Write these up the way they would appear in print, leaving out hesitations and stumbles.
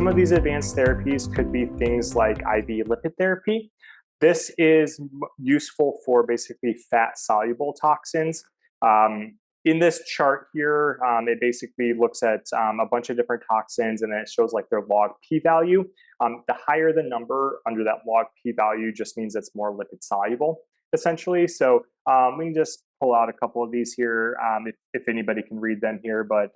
some of these advanced therapies could be things like IV lipid therapy. This is useful for basically fat-soluble toxins. In this chart here, it basically looks at a bunch of different toxins, and then it shows like their log p-value. The higher the number under that log p-value just means it's more lipid soluble, essentially. So we can just pull out a couple of these here if anybody can read them here. But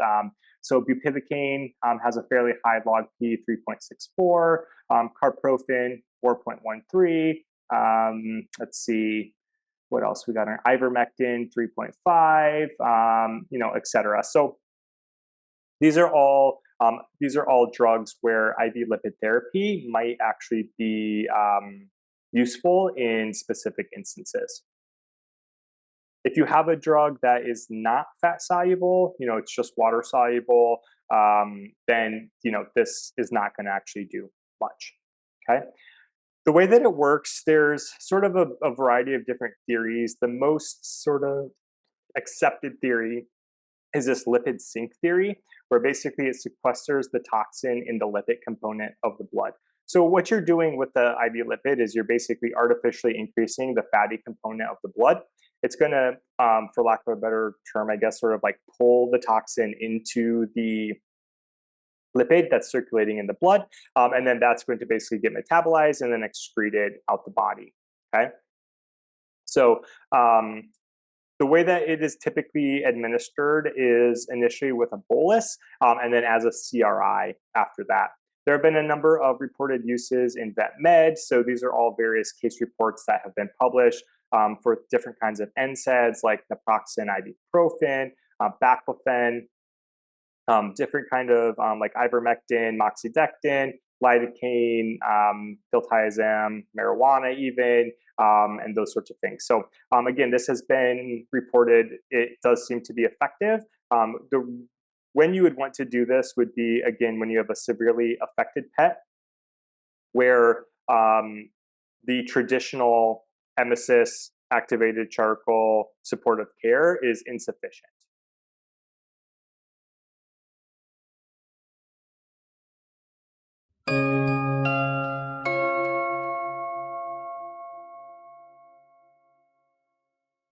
so bupivacaine has a fairly high log p, 3.64. Carprofen, 4.13. Let's see. What else we got? On ivermectin, 3.5, et cetera. So these are all drugs where IV lipid therapy might actually be useful in specific instances. If you have a drug that is not fat soluble, it's just water soluble, then this is not going to actually do much. Okay. The way that it works, there's sort of a variety of different theories. The most sort of accepted theory is this lipid sink theory, where basically it sequesters the toxin in the lipid component of the blood. So what you're doing with the IV lipid is you're basically artificially increasing the fatty component of the blood. It's going to, for lack of a better term, I guess, sort of like pull the toxin into the lipid that's circulating in the blood, and then that's going to basically get metabolized and then excreted out the body. Okay, so the way that it is typically administered is initially with a bolus, and then as a CRI after that. There have been a number of reported uses in vet med, so these are all various case reports that have been published for different kinds of NSAIDs like naproxen, ibuprofen, baclofen, different kind of like ivermectin, moxidectin, lidocaine, diltiazem, marijuana even, and those sorts of things. So again, this has been reported. It does seem to be effective. When you would want to do this would be, again, when you have a severely affected pet, where the traditional emesis, activated charcoal supportive care is insufficient.